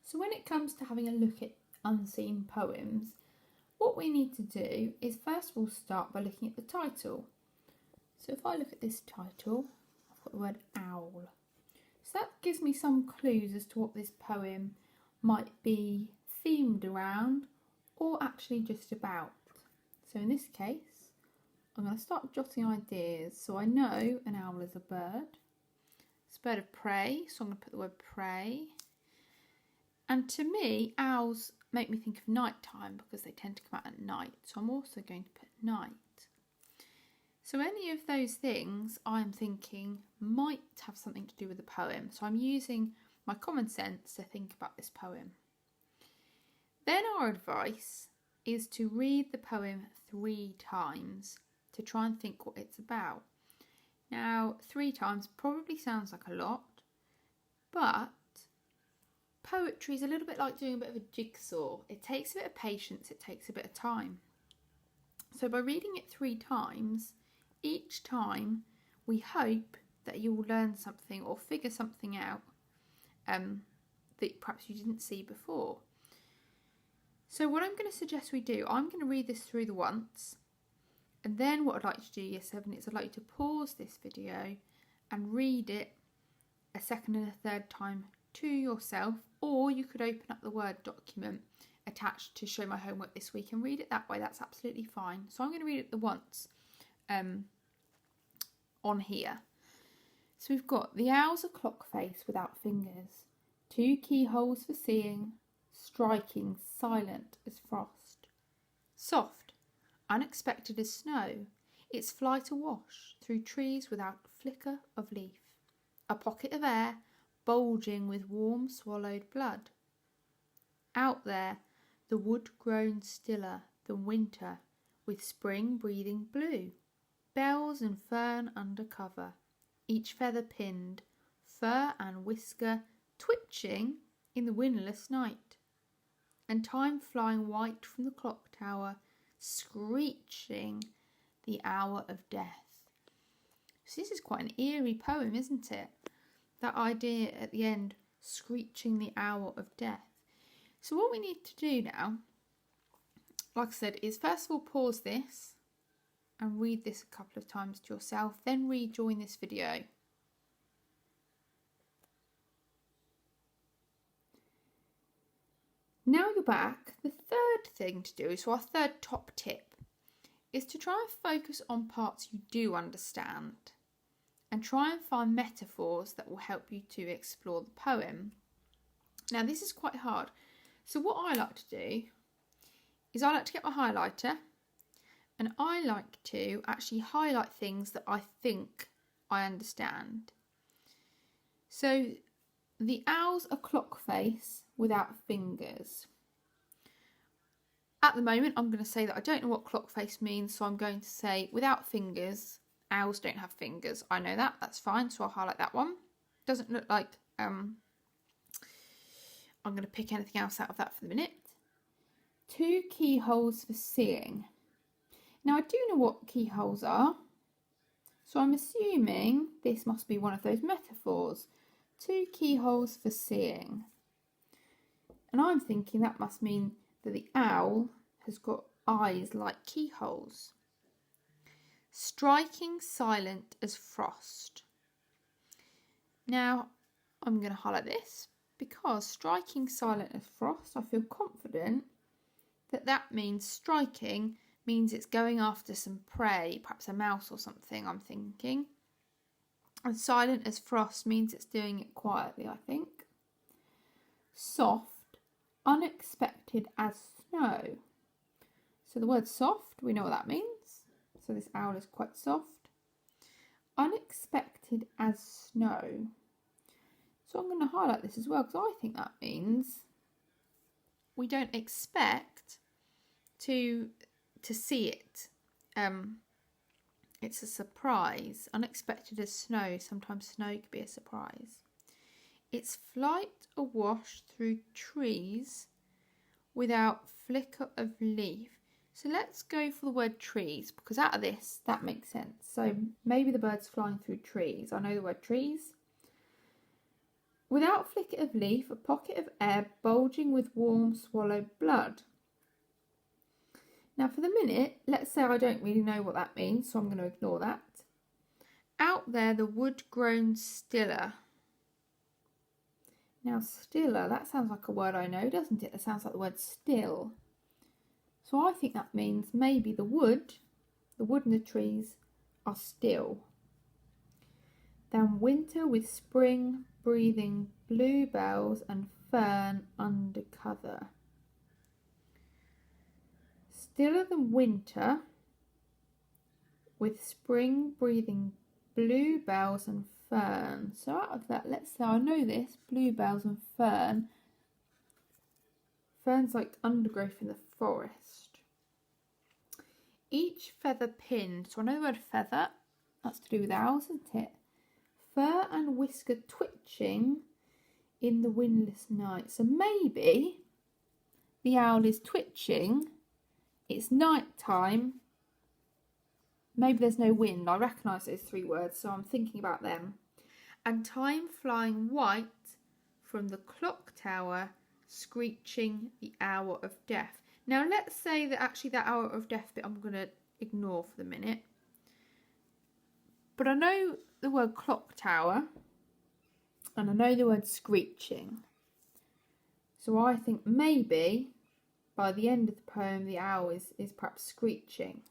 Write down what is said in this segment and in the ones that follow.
So when it comes to having a look at unseen poems, what we need to do is first of all start by looking at the title. So if I look at this title, I've got the word owl. So that gives me some clues as to what this poem might be themed around or actually just about. So in this case, I'm going to start jotting ideas. So I know an owl is a bird. It's a bird of prey, so I'm going to put the word prey. And to me, owls make me think of nighttime because they tend to come out at night. So I'm also going to put night. So any of those things I'm thinking might have something to do with the poem. So I'm using my common sense to think about this poem. Then our advice is to read the poem 3 times to try and think what it's about. Now, 3 times probably sounds like a lot, but poetry is a little bit like doing a bit of a jigsaw. It takes a bit of patience, it takes a bit of time. So by reading it 3 times, each time we hope that you will learn something or figure something out that perhaps you didn't see before. So what I'm going to suggest we do, I'm going to read this through the once, and then what I'd like to do, Year 7, is I'd like you to pause this video and read it a second and a third time to yourself, or you could open up the Word document attached to Show My Homework this week and read it that way. That's absolutely fine. So I'm going to read it the once on here. So we've got the owl's a clock face without fingers, 2 keyholes for seeing, striking, silent as frost, soft, unexpected as snow, its flight awash through trees without flicker of leaf, a pocket of air bulging with warm swallowed blood. Out there, the wood grown stiller than winter, with spring breathing blue, bells and fern under cover, each feather pinned, fur and whisker twitching in the windless night, and time flying white from the clock tower, screeching the hour of death. So this is quite an eerie poem, isn't it? That idea at the end, screeching the hour of death. So what we need to do now, like I said, is first of all pause this and read this a couple of times to yourself, then rejoin this video. Now you're back, the third thing to do, so our third top tip, is to try and focus on parts you do understand and try and find metaphors that will help you to explore the poem. Now this is quite hard, so what I like to do is I like to get my highlighter and I like to actually highlight things that I think I understand. So the owl's a clock face without fingers. At the moment I'm going to say that I don't know what clock face means, so I'm going to say without fingers. Owls don't have fingers. I know that, that's fine, so I'll highlight that one. Doesn't look like I'm going to pick anything else out of that for the minute. 2 keyholes for seeing. Now I do know what keyholes are, so I'm assuming this must be one of those metaphors. 2 keyholes for seeing. And I'm thinking that must mean that the owl has got eyes like keyholes. Striking silent as frost. Now I'm going to highlight this because striking silent as frost, I feel confident that means striking means it's going after some prey, perhaps a mouse or something, I'm thinking. And silent as frost means it's doing it quietly, I think. Soft, unexpected as snow. So the word soft, we know what that means. So this owl is quite soft. Unexpected as snow. So I'm going to highlight this as well because I think that means we don't expect to see it. It's a surprise. Unexpected as snow. Sometimes snow could be a surprise. Its flight awash through trees without flicker of leaf. So let's go for the word trees, because out of this, that makes sense. So maybe the bird's flying through trees. I know the word trees. Without flicker of leaf, a pocket of air bulging with warm swallowed blood. Now for the minute, let's say I don't really know what that means, so I'm going to ignore that. Out there the wood grown stiller. Now stiller, that sounds like a word I know, doesn't it? That sounds like the word still. So I think that means maybe the wood and the trees are still. Then winter with spring breathing bluebells and fern under cover. Stiller than winter with spring breathing bluebells and fern. So out of that, let's say I know this, bluebells and fern. Fern's like undergrowth in the forest. Each feather pinned. So I know the word feather, that's to do with owls, isn't it? Fur and whisker twitching in the windless night. So maybe the owl is twitching, it's night time, maybe there's no wind. I recognise those three words, so I'm thinking about them. And time flying white from the clock tower, screeching the hour of death. Now let's say that actually that hour of death bit I'm going to ignore for the minute. But I know the word clock tower and I know the word screeching. So I think maybe by the end of the poem the owl is perhaps screeching.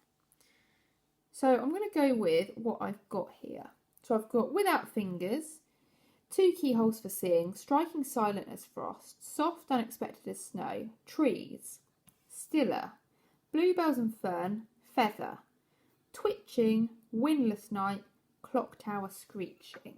So I'm going to go with what I've got here. So I've got without fingers, 2 keyholes for seeing, striking silent as frost, soft unexpected as snow, trees, stiller, bluebells and fern, feather, twitching, windless night, clock tower screeching.